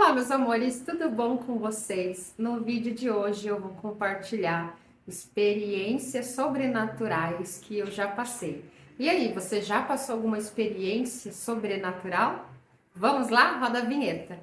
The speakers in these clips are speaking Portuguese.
Olá, meus amores, tudo bom com vocês? No vídeo de hoje eu vou compartilhar experiências sobrenaturais que eu já passei. E aí, você já passou alguma experiência sobrenatural? Vamos lá? Roda a vinheta.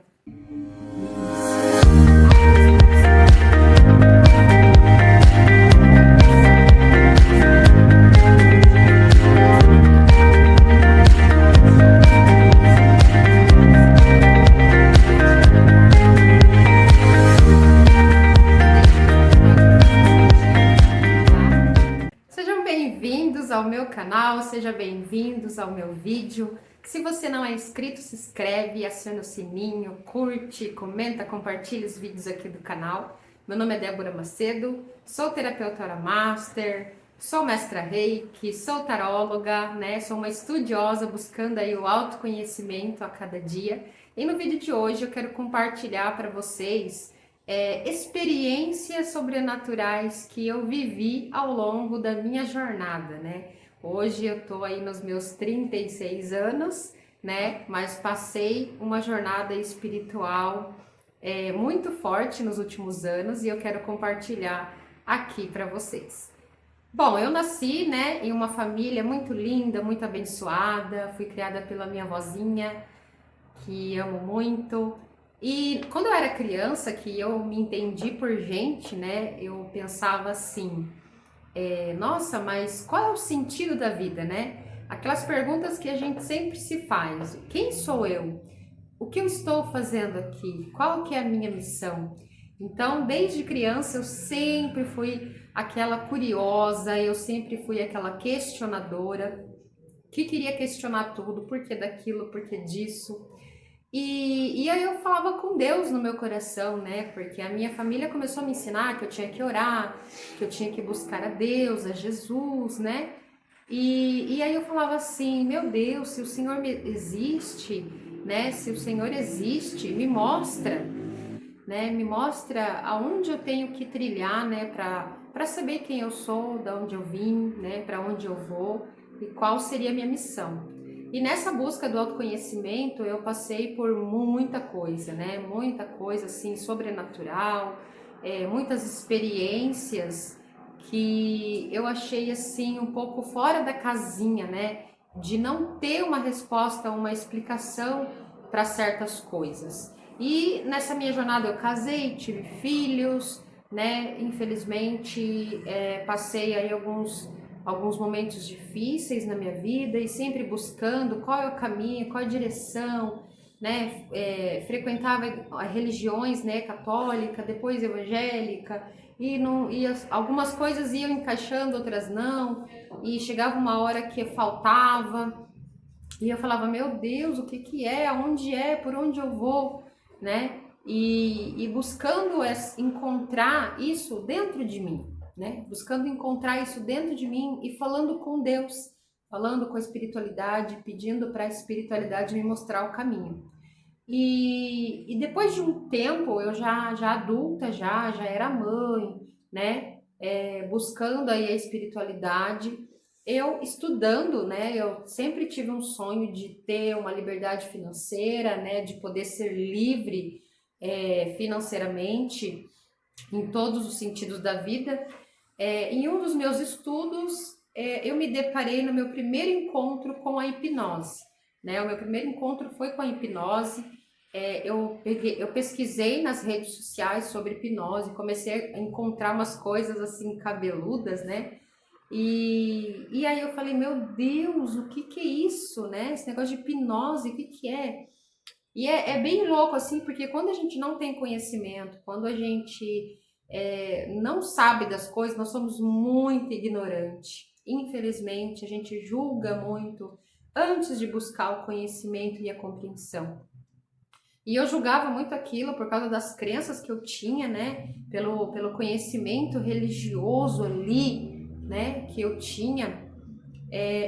Sejam bem-vindos ao meu canal, sejam bem-vindos ao meu vídeo. Se você não é inscrito, se inscreve, aciona o sininho, curte, comenta, compartilha os vídeos aqui do canal. Meu nome é Débora Macedo, sou terapeuta Aura Master, sou mestra Reiki, sou taróloga, né? Sou uma estudiosa buscando aí o autoconhecimento a cada dia. E no vídeo de hoje eu quero compartilhar para vocês experiências sobrenaturais que eu vivi ao longo da minha jornada, né? Hoje eu tô aí nos meus 36 anos, né? Mas passei uma jornada espiritual muito forte nos últimos anos e eu quero compartilhar aqui para vocês. Bom, eu nasci, né, em uma família muito linda, muito abençoada, fui criada pela minha avózinha, que amo muito. E quando eu era criança, que eu me entendi por gente, né, eu pensava assim, nossa, mas qual é o sentido da vida, né? Aquelas perguntas que a gente sempre se faz. Quem sou eu? O que eu estou fazendo aqui? Qual que é a minha missão? Então, desde criança, eu sempre fui aquela curiosa, eu sempre fui aquela questionadora, que queria questionar tudo, por que daquilo, por que disso. E aí eu falava com Deus no meu coração, né? Porque a minha família começou a me ensinar que eu tinha que orar, que eu tinha que buscar a Deus, a Jesus, né? E aí eu falava assim, meu Deus, se o Senhor existe, né? Se o Senhor existe, me mostra, né? Me mostra aonde eu tenho que trilhar, né? Para saber quem eu sou, de onde eu vim, né? Para onde eu vou e qual seria a minha missão. E nessa busca do autoconhecimento, eu passei por muita coisa, né? Muita coisa, assim, sobrenatural, muitas experiências que eu achei, assim, um pouco fora da casinha, né? De não ter uma resposta, uma explicação para certas coisas. E nessa minha jornada eu casei, tive filhos, né? Infelizmente, passei aí alguns momentos difíceis na minha vida e sempre buscando qual é o caminho, qual é a direção, né? Frequentava religiões, né? Católica, depois evangélica e algumas coisas iam encaixando, outras não, e chegava uma hora que faltava e eu falava, meu Deus, o que que é, aonde é, por onde eu vou, né? E buscando encontrar isso dentro de mim, né? Buscando encontrar isso dentro de mim e falando com Deus, falando com a espiritualidade, pedindo para a espiritualidade me mostrar o caminho. E depois de um tempo, eu já adulta, já era mãe, né? Buscando aí a espiritualidade, eu estudando, né? Eu sempre tive um sonho de ter uma liberdade financeira, né? De poder ser livre financeiramente em todos os sentidos da vida. Em um dos meus estudos, eu me deparei no meu primeiro encontro com a hipnose, né? O meu primeiro encontro foi com a hipnose. Eu pesquisei nas redes sociais sobre hipnose, comecei a encontrar umas coisas assim cabeludas, né? E aí eu falei, meu Deus, o que que é isso, né? Esse negócio de hipnose, o que que é? E é bem louco, assim, porque quando a gente não tem conhecimento, quando a gente não sabe das coisas, nós somos muito ignorantes. Infelizmente, a gente julga muito antes de buscar o conhecimento e a compreensão. E eu julgava muito aquilo por causa das crenças que eu tinha, né? Pelo conhecimento religioso ali, né? Que eu tinha.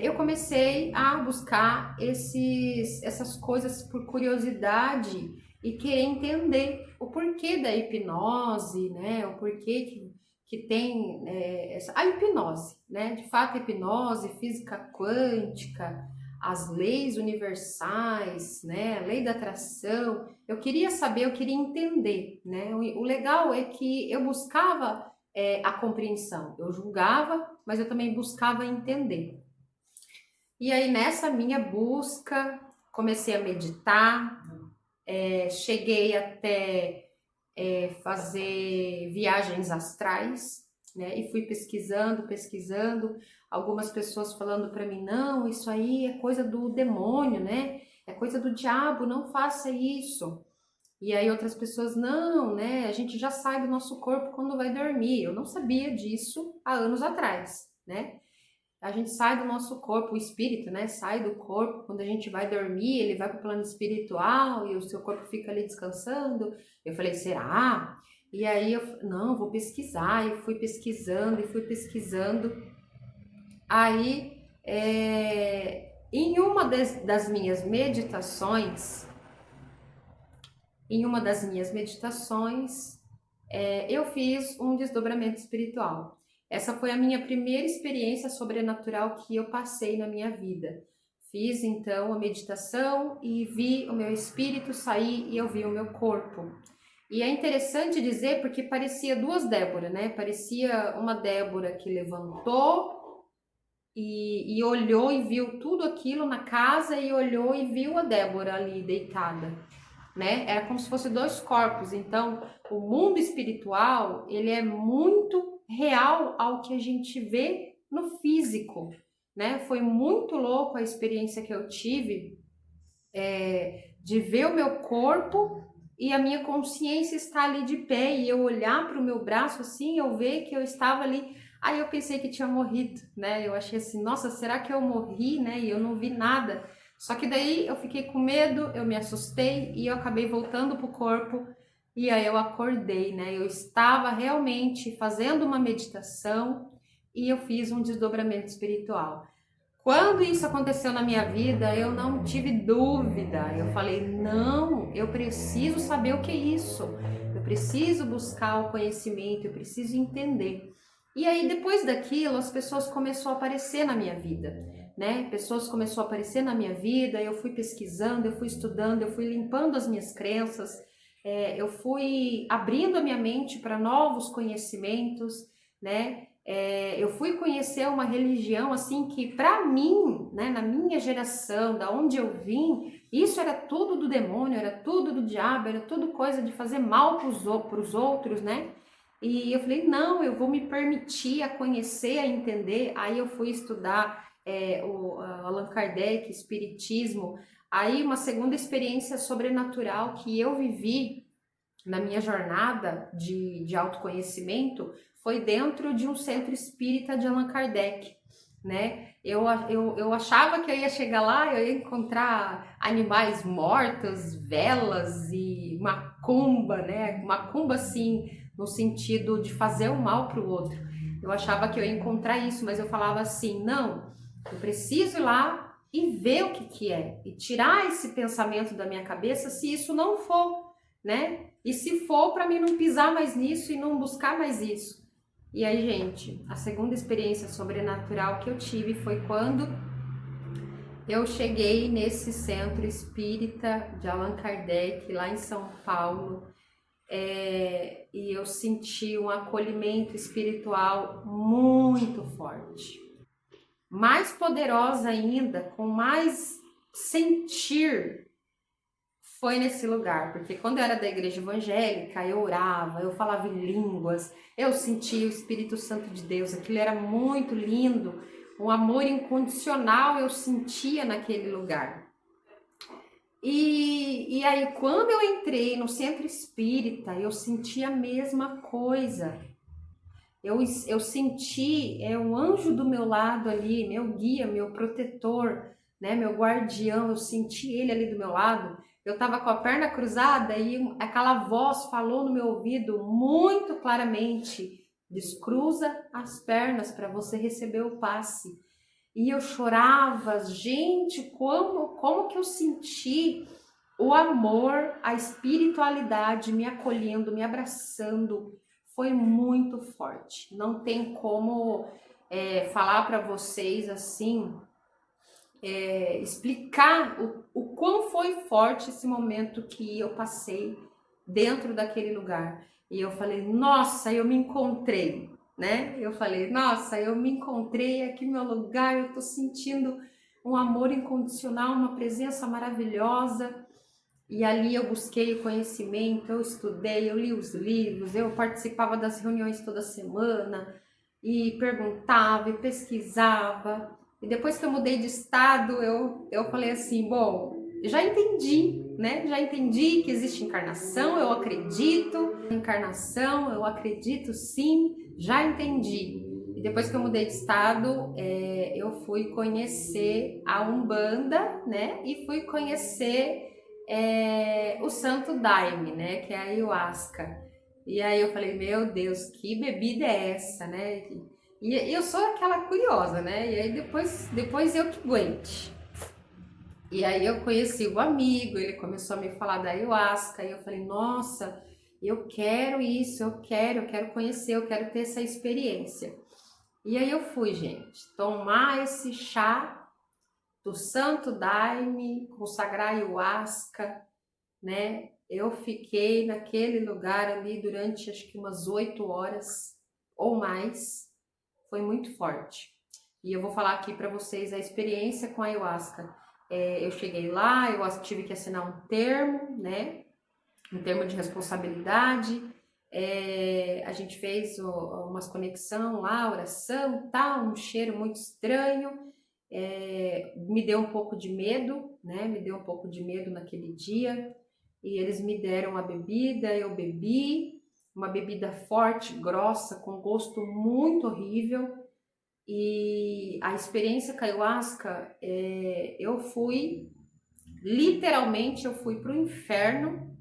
Eu comecei a buscar essas coisas por curiosidade e querer entender o porquê da hipnose, né? O porquê que tem a hipnose, né? De fato, a hipnose, física quântica, as leis universais, né, a lei da atração. Eu queria saber, eu queria entender, né? O legal é que eu buscava a compreensão. Eu julgava, mas eu também buscava entender. E aí nessa minha busca, comecei a meditar, cheguei até fazer viagens astrais, né? E fui pesquisando, algumas pessoas falando para mim, não, isso aí é coisa do demônio, né? É coisa do diabo, não faça isso. E aí outras pessoas, não, né? A gente já sai do nosso corpo quando vai dormir. Eu não sabia disso há anos atrás, né? A gente sai do nosso corpo, o espírito, né? Sai do corpo, quando a gente vai dormir, ele vai para o plano espiritual e o seu corpo fica ali descansando. Eu falei, será? E aí eu, não, vou pesquisar. Eu fui pesquisando e fui pesquisando. Aí, em uma das minhas meditações, eu fiz um desdobramento espiritual. Essa foi a minha primeira experiência sobrenatural que eu passei na minha vida. Fiz então a meditação e vi o meu espírito sair e eu vi o meu corpo. E é interessante dizer porque parecia duas Débora, né? Parecia uma Débora que levantou e olhou e viu tudo aquilo na casa e olhou e viu a Débora ali deitada, né? Era como se fossem dois corpos. Então, o mundo espiritual, ele é muito real ao que a gente vê no físico, né? Foi muito louco a experiência que eu tive de ver o meu corpo e a minha consciência estar ali de pé e eu olhar para o meu braço assim, eu ver que eu estava ali. Aí eu pensei que tinha morrido, né? Eu achei assim, nossa, será que eu morri, né? E eu não vi nada. Só que daí eu fiquei com medo, eu me assustei e eu acabei voltando pro corpo e aí eu acordei, né? Eu estava realmente fazendo uma meditação e eu fiz um desdobramento espiritual. Quando isso aconteceu na minha vida, eu não tive dúvida. Eu falei: não, eu preciso saber o que é isso. Eu preciso buscar o conhecimento, eu preciso entender. E aí, depois daquilo, as pessoas começaram a aparecer na minha vida, né? Pessoas começaram a aparecer na minha vida, eu fui pesquisando, eu fui estudando, eu fui limpando as minhas crenças, eu fui abrindo a minha mente para novos conhecimentos, né? Eu fui conhecer uma religião assim que para mim, né, na minha geração, da onde eu vim, isso era tudo do demônio, era tudo do diabo, era tudo coisa de fazer mal para os outros, né? E eu falei, não, eu vou me permitir a conhecer, a entender. Aí eu fui estudar o Allan Kardec, Espiritismo. Aí uma segunda experiência sobrenatural que eu vivi na minha jornada de autoconhecimento foi dentro de um centro espírita de Allan Kardec, né? Eu achava que eu ia chegar lá, eu ia encontrar animais mortos, velas e macumba, né? Macumba, assim, no sentido de fazer o mal para o outro. Eu achava que eu ia encontrar isso, mas eu falava assim, não, eu preciso ir lá e ver o que é, e tirar esse pensamento da minha cabeça se isso não for, né? E se for, para mim não pisar mais nisso e não buscar mais isso. E aí, gente, a segunda experiência sobrenatural que eu tive foi quando eu cheguei nesse centro espírita de Allan Kardec, lá em São Paulo, e eu senti um acolhimento espiritual muito forte. Mais poderosa ainda, com mais sentir, foi nesse lugar, porque quando eu era da igreja evangélica, eu orava, eu falava em línguas, eu sentia o Espírito Santo de Deus, aquilo era muito lindo, um amor incondicional eu sentia naquele lugar. E aí, quando eu entrei no centro espírita, eu senti a mesma coisa. Eu senti um anjo do meu lado ali, meu guia, meu protetor, né, meu guardião, eu senti ele ali do meu lado. Eu estava com a perna cruzada e aquela voz falou no meu ouvido muito claramente: descruza as pernas para você receber o passe. E eu chorava, gente, como que eu senti o amor, a espiritualidade me acolhendo, me abraçando, foi muito forte. Não tem como falar para vocês assim explicar o quão foi forte esse momento que eu passei dentro daquele lugar. E eu falei, nossa, eu me encontrei, né? Eu falei, nossa, eu me encontrei aqui no meu lugar, eu tô sentindo um amor incondicional, uma presença maravilhosa. E ali eu busquei o conhecimento, eu estudei, eu li os livros, eu participava das reuniões toda semana e perguntava e pesquisava. E depois que eu mudei de estado, eu falei assim, bom, já entendi, né? Já entendi que existe encarnação, eu acredito em encarnação, eu acredito sim, já entendi. E depois que eu mudei de estado, eu fui conhecer a Umbanda, né? E fui conhecer o Santo Daime, né? Que é a ayahuasca. E aí eu falei, meu Deus, que bebida é essa, né? E eu sou aquela curiosa, né? E aí depois eu que aguente. E aí eu conheci o amigo, ele começou a me falar da ayahuasca, e eu falei, nossa, eu quero isso, eu quero conhecer, eu quero ter essa experiência. E aí eu fui, gente, tomar esse chá do Santo Daime, consagrar ayahuasca, né? Eu fiquei naquele lugar ali durante acho que umas 8 horas ou mais. Foi muito forte. E eu vou falar aqui para vocês a experiência com a ayahuasca. Eu cheguei lá, eu tive que assinar um termo, né? Um termo de responsabilidade. A gente fez umas conexão lá, oração, tal, um cheiro muito estranho. Me deu um pouco de medo, né? Me deu um pouco de medo naquele dia. E eles me deram a bebida, eu bebi, uma bebida forte, grossa, com gosto muito horrível. E a experiência com a ayahuasca, literalmente eu fui para o inferno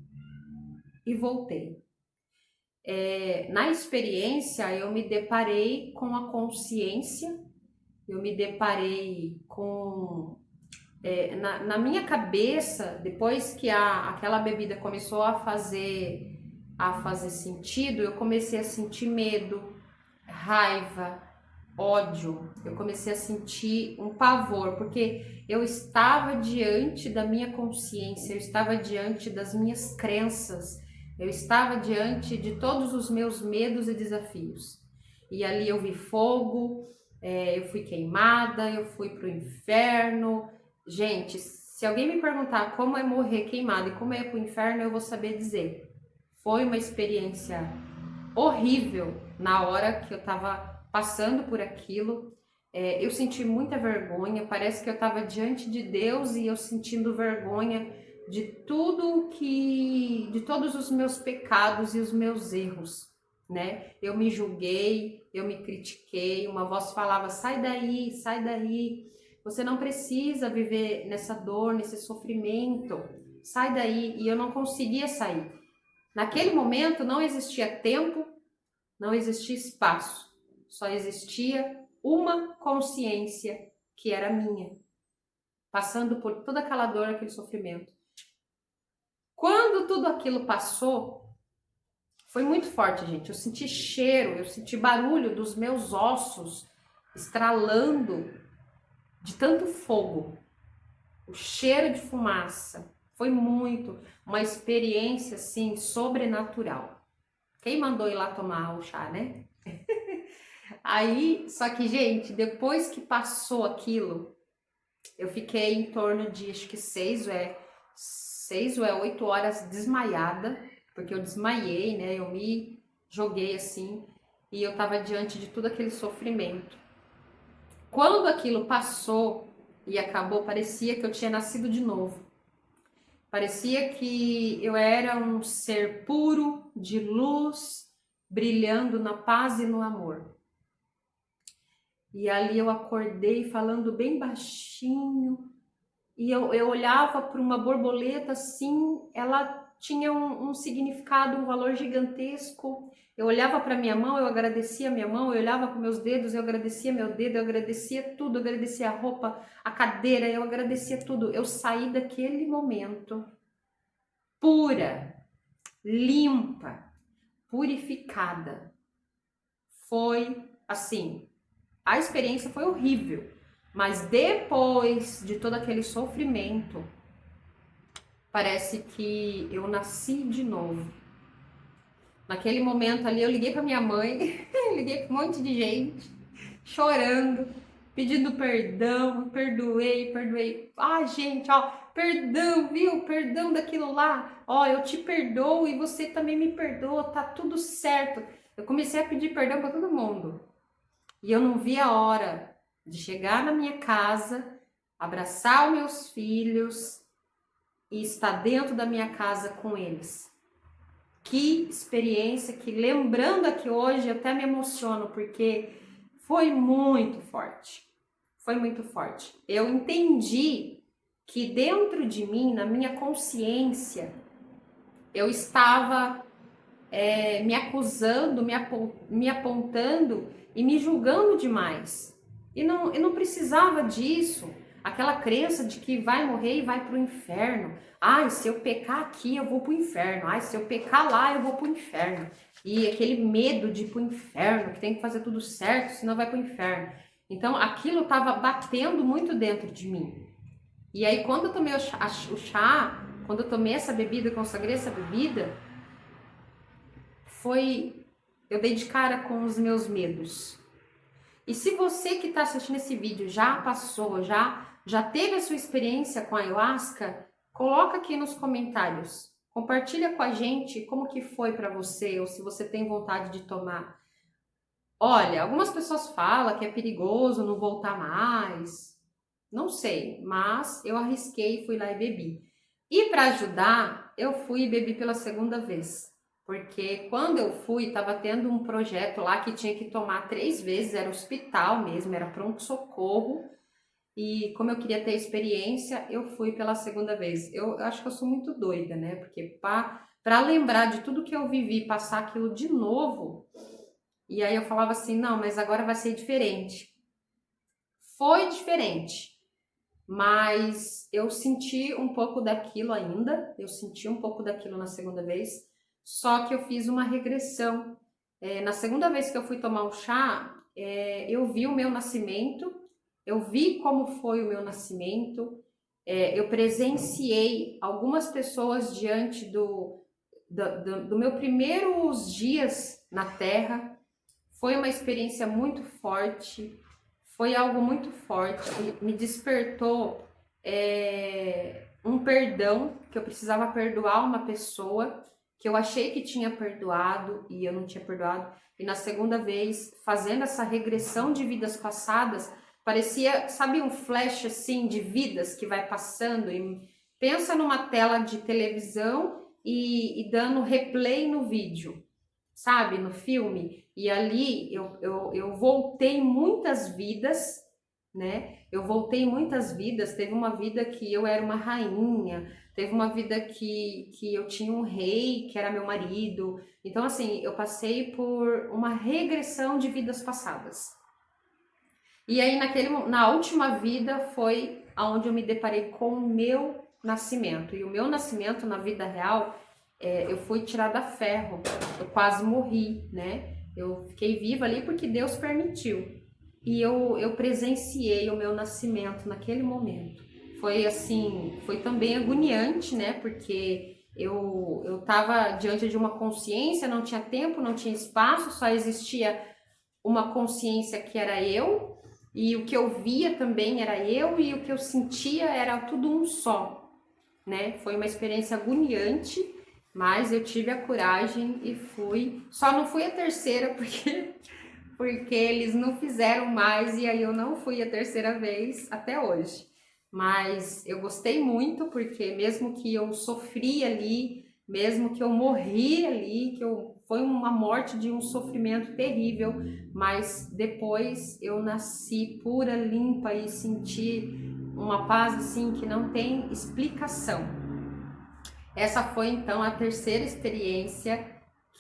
e voltei. Na experiência eu me deparei com a consciência, eu me deparei com... na minha cabeça, depois que aquela bebida começou a fazer sentido, eu comecei a sentir medo, raiva, ódio, eu comecei a sentir um pavor, porque eu estava diante da minha consciência, eu estava diante das minhas crenças, eu estava diante de todos os meus medos e desafios. E ali eu vi fogo, eu fui queimada, eu fui pro inferno. Gente, se alguém me perguntar como é morrer queimada e como é ir pro inferno, eu vou saber dizer. Foi uma experiência horrível na hora que eu tava passando por aquilo. Eu senti muita vergonha, parece que eu estava diante de Deus e eu sentindo vergonha de de todos os meus pecados e os meus erros, né? Eu me julguei, eu me critiquei, uma voz falava, sai daí, você não precisa viver nessa dor, nesse sofrimento, sai daí, e eu não conseguia sair. Naquele momento não existia tempo, não existia espaço, só existia uma consciência que era minha, passando por toda aquela dor, aquele sofrimento. Quando tudo aquilo passou, foi muito forte, gente. Eu senti cheiro, eu senti barulho dos meus ossos estralando de tanto fogo, o cheiro de fumaça. Foi uma experiência assim sobrenatural. Quem mandou ir lá tomar o chá, né? Aí, só que, gente, depois que passou aquilo, eu fiquei em torno de, acho que 6 ou 8 horas desmaiada, porque eu desmaiei, né? Eu me joguei assim e eu tava diante de todo aquele sofrimento. Quando aquilo passou e acabou, parecia que eu tinha nascido de novo. Parecia que eu era um ser puro, de luz, brilhando na paz e no amor. E ali eu acordei falando bem baixinho, e eu olhava para uma borboleta assim, ela tinha um significado, um valor gigantesco. Eu olhava para minha mão, eu agradecia a minha mão, eu olhava para meus dedos, eu agradecia meu dedo, eu agradecia tudo, eu agradecia a roupa, a cadeira, eu agradecia tudo. Eu saí daquele momento pura, limpa, purificada. Foi assim, a experiência foi horrível, Mas depois de todo aquele sofrimento, parece que eu nasci de novo. Naquele momento ali, eu liguei para minha mãe, liguei para um monte de gente, chorando, pedindo perdão, perdoei. Ah, gente, ó, perdão, viu? Perdão daquilo lá. Ó, eu te perdoo e você também me perdoa, tá tudo certo. Eu comecei a pedir perdão para todo mundo. E eu não vi a hora de chegar na minha casa, abraçar os meus filhos e estar dentro da minha casa com eles. Que experiência, que lembrando aqui hoje, eu até me emociono, porque foi muito forte. Foi muito forte. Eu entendi que dentro de mim, na minha consciência, eu estava me acusando, me apontando e me julgando demais. E não precisava disso. Aquela crença de que vai morrer e vai para o inferno. Ai, se eu pecar aqui, eu vou para o inferno. Ai, se eu pecar lá, eu vou para o inferno. E aquele medo de ir para o inferno, que tem que fazer tudo certo, senão vai para o inferno. Então, aquilo estava batendo muito dentro de mim. E aí, quando eu tomei o chá, quando eu tomei essa bebida, consagrei essa bebida, eu dei de cara com os meus medos. E se você que está assistindo esse vídeo já passou, já teve a sua experiência com a ayahuasca, coloca aqui nos comentários. Compartilha com a gente como que foi para você, ou se você tem vontade de tomar. Olha, algumas pessoas falam que é perigoso não voltar mais. Não sei, mas eu arrisquei, fui lá e bebi. E para ajudar, eu fui e bebi pela segunda vez. Porque quando eu fui, estava tendo um projeto lá que tinha que tomar 3 vezes, era hospital mesmo, era pronto-socorro. E como eu queria ter experiência, eu fui pela segunda vez. Eu acho que eu sou muito doida, né? Porque para lembrar de tudo que eu vivi, passar aquilo de novo, e aí eu falava assim, não, mas agora vai ser diferente. Foi diferente. Mas eu senti um pouco daquilo ainda, eu senti um pouco daquilo na segunda vez, só que eu fiz uma regressão. Na segunda vez que eu fui tomar o chá, eu vi o meu nascimento, eu vi como foi o meu nascimento, eu presenciei algumas pessoas diante do meu primeiros dias na Terra. Foi uma experiência muito forte. Foi algo muito forte, me despertou um perdão, que eu precisava perdoar uma pessoa que eu achei que tinha perdoado e eu não tinha perdoado. E na segunda vez, fazendo essa regressão de vidas passadas, parecia, sabe, um flash assim de vidas que vai passando. E pensa numa tela de televisão e dando replay no vídeo, sabe, no filme. E ali eu voltei muitas vidas, né? Eu voltei muitas vidas. Teve uma vida que eu era uma rainha, teve uma vida que eu tinha um rei, que era meu marido. Então, assim, eu passei por uma regressão de vidas passadas. E aí, na última vida, foi onde eu me deparei com o meu nascimento. E o meu nascimento na vida real, eu fui tirada a ferro, eu quase morri, né? Eu fiquei viva ali porque Deus permitiu. E eu presenciei o meu nascimento naquele momento. Foi assim, foi também agoniante, né? Porque eu estava diante de uma consciência, não tinha tempo, não tinha espaço, só existia uma consciência que era eu, e o que eu via também era eu, e o que eu sentia era tudo um só, né? Foi uma experiência agoniante, mas eu tive a coragem e fui. Só não fui a terceira porque eles não fizeram mais e aí eu não fui a terceira vez até hoje. Mas eu gostei muito porque mesmo que eu sofri ali, mesmo que eu morri ali, foi uma morte de um sofrimento terrível, mas depois eu nasci pura, limpa e senti uma paz assim que não tem explicação. Essa foi então a terceira experiência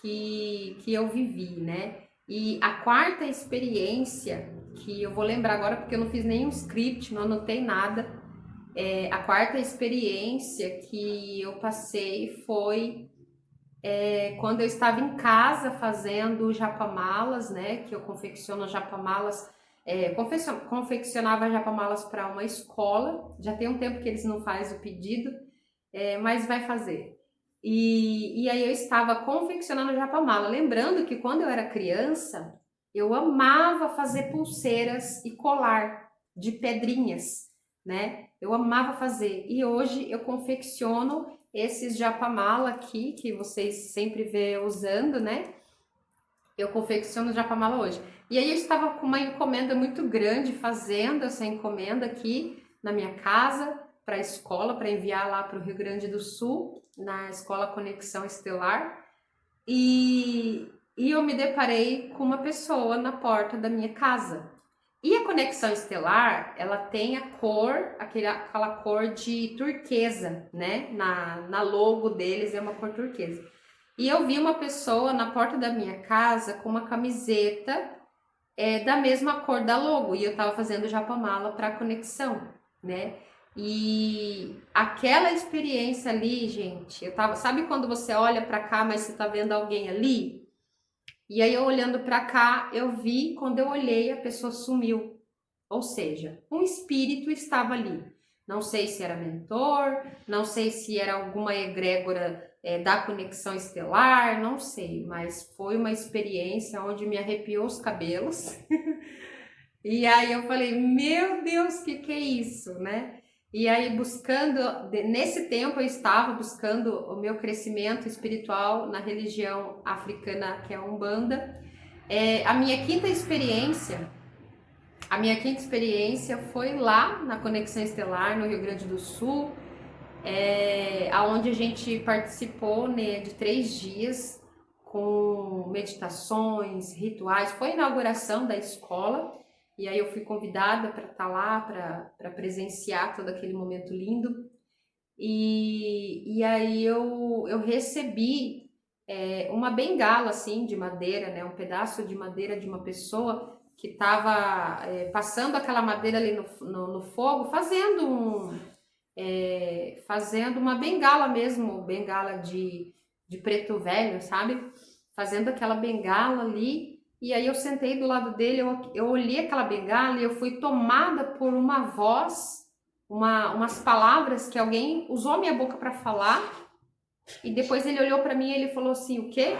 que eu vivi, né? E a quarta experiência, que eu vou lembrar agora porque eu não fiz nenhum script, não anotei nada. A quarta experiência que eu passei foi quando eu estava em casa fazendo japamalas, né? Que eu confecciono japamalas confeccionava japamalas para uma escola. Já tem um tempo que eles não fazem o pedido, mas vai fazer. E aí eu estava confeccionando japamala, lembrando que quando eu era criança, eu amava fazer pulseiras e colar de pedrinhas, né? Eu amava fazer. E hoje eu confecciono esses japamala aqui, que vocês sempre vê usando, né? Eu confecciono japamala hoje. E aí eu estava com uma encomenda muito grande, fazendo essa encomenda aqui na minha casa, para a escola, para enviar lá para o Rio Grande do Sul, na escola Conexão Estelar. E eu me deparei com uma pessoa na porta da minha casa. E a Conexão Estelar, ela tem a cor, aquela cor de turquesa, né? Na logo deles é uma cor turquesa. E eu vi uma pessoa na porta da minha casa com uma camiseta da mesma cor da logo. E eu tava fazendo japamala para a Conexão, né? E aquela experiência ali, gente, sabe quando você olha para cá, mas você tá vendo alguém ali? E aí eu olhando para cá, eu vi, quando eu olhei, a pessoa sumiu. Ou seja, um espírito estava ali. Não sei se era mentor, não sei se era alguma egrégora da conexão estelar, não sei, mas foi uma experiência onde me arrepiou os cabelos. E aí eu falei, meu Deus, que é isso, né? E aí nesse tempo eu estava buscando o meu crescimento espiritual na religião africana, que é a Umbanda. A minha quinta experiência foi lá na Conexão Estelar, no Rio Grande do Sul, onde a gente participou, né, de 3 dias com meditações, rituais. Foi a inauguração da escola e aí eu fui convidada para estar lá, para presenciar todo aquele momento lindo. E aí eu recebi uma bengala assim de madeira, né, um pedaço de madeira de uma pessoa que estava passando aquela madeira ali no fogo, fazendo uma bengala mesmo, bengala de preto velho, sabe? Fazendo aquela bengala ali. E aí eu sentei do lado dele, eu olhei aquela bengala e eu fui tomada por uma voz, umas palavras que alguém usou a minha boca para falar. E depois ele olhou para mim e ele falou assim, o quê?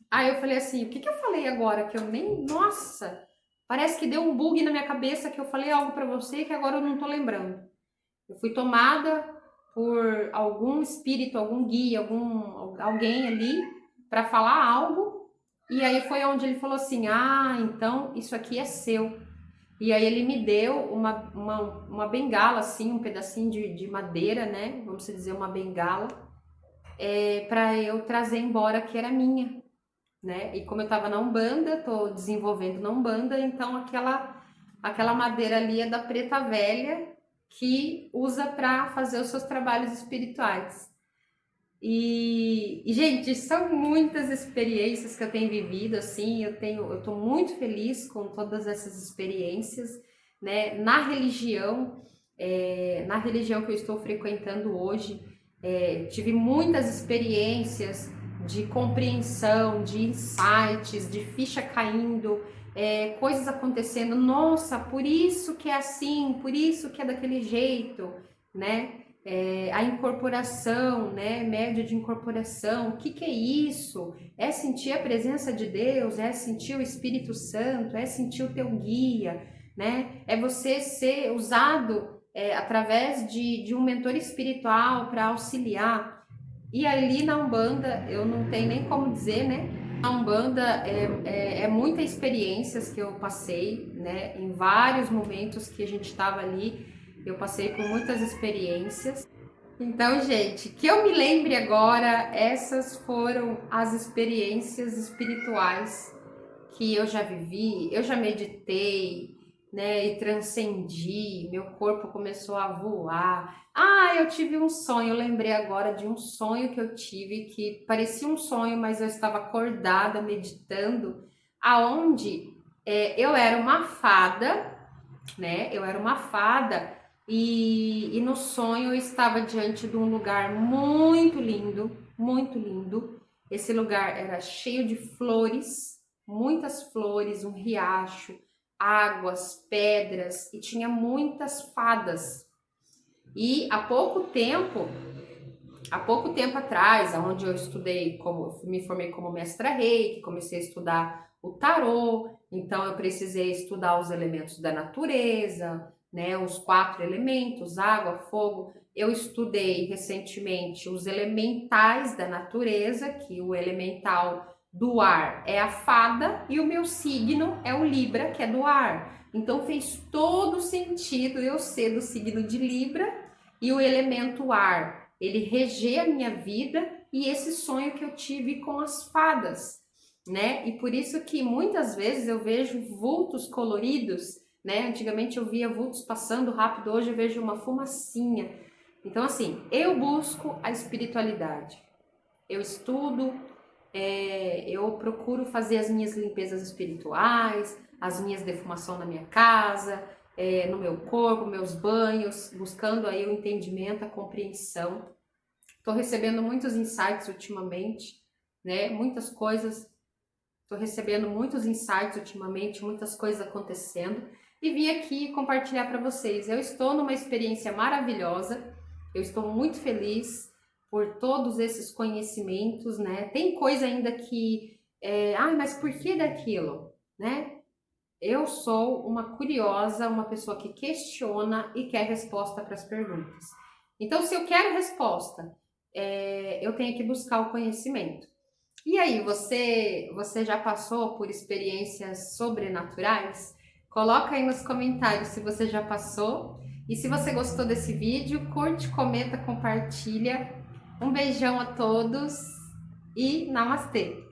Aí eu falei assim, o que eu falei agora? Que eu nem... Nossa! Parece que deu um bug na minha cabeça que eu falei algo para você que agora eu não tô lembrando. Eu fui tomada por algum espírito, algum guia, alguém ali para falar algo. E aí foi onde ele falou assim, então isso aqui é seu. E aí ele me deu uma bengala, assim, um pedacinho de madeira, né? Vamos dizer, uma bengala, para eu trazer embora, que era minha, né? E como eu estava na Umbanda, tô desenvolvendo na Umbanda, então aquela madeira ali é da preta velha, que usa para fazer os seus trabalhos espirituais. E, gente, são muitas experiências que eu tenho vivido, assim, eu tô muito feliz com todas essas experiências, né? Na religião que eu estou frequentando hoje, tive muitas experiências de compreensão, de insights, de ficha caindo, coisas acontecendo. Nossa, por isso que é assim, por isso que é daquele jeito, né? A incorporação, né? Médio de incorporação, o que é isso? É sentir a presença de Deus, é sentir o Espírito Santo, é sentir o teu guia, né? É você ser usado através de um mentor espiritual para auxiliar. E ali na Umbanda, eu não tenho nem como dizer, né? A Umbanda é muitas experiências que eu passei, né? Em vários momentos que a gente estava ali, eu passei por muitas experiências. Então, gente, que eu me lembre agora, essas foram as experiências espirituais que eu já vivi. Eu já meditei, né, e transcendi, meu corpo começou a voar. Eu tive um sonho, eu lembrei agora de um sonho que eu tive, que parecia um sonho, mas eu estava acordada, meditando, aonde eu era uma fada, né, eu era uma fada, e no sonho eu estava diante de um lugar muito lindo, muito lindo. Esse lugar era cheio de flores, muitas flores, um riacho, águas, pedras e tinha muitas fadas. E há pouco tempo atrás, onde eu estudei, me formei como mestra Reiki, comecei a estudar o tarô, então eu precisei estudar os elementos da natureza, né, os 4 elementos, água, fogo. Eu estudei recentemente os elementais da natureza, que o elemental do ar é a fada e o meu signo é o Libra, que é do ar. Então fez todo sentido eu ser do signo de Libra e o elemento ar, ele reger a minha vida e esse sonho que eu tive com as fadas, né? E por isso que muitas vezes eu vejo vultos coloridos, né? Antigamente eu via vultos passando rápido, hoje eu vejo uma fumacinha. Então, assim, eu busco a espiritualidade. Eu estudo, eu procuro fazer as minhas limpezas espirituais, as minhas defumação na minha casa, no meu corpo, meus banhos, buscando aí o entendimento, a compreensão. Estou recebendo muitos insights ultimamente, né? Muitas coisas. Estou recebendo muitos insights ultimamente, muitas coisas acontecendo e vim aqui compartilhar para vocês. Eu estou numa experiência maravilhosa, eu estou muito feliz por todos esses conhecimentos, né? Tem coisa ainda que, mas por que daquilo, né? Eu sou uma curiosa, uma pessoa que questiona e quer resposta para as perguntas. Então, se eu quero resposta, eu tenho que buscar o conhecimento. E aí, você já passou por experiências sobrenaturais? Coloca aí nos comentários se você já passou. E se você gostou desse vídeo, curte, comenta, compartilha. Um beijão a todos e namastê!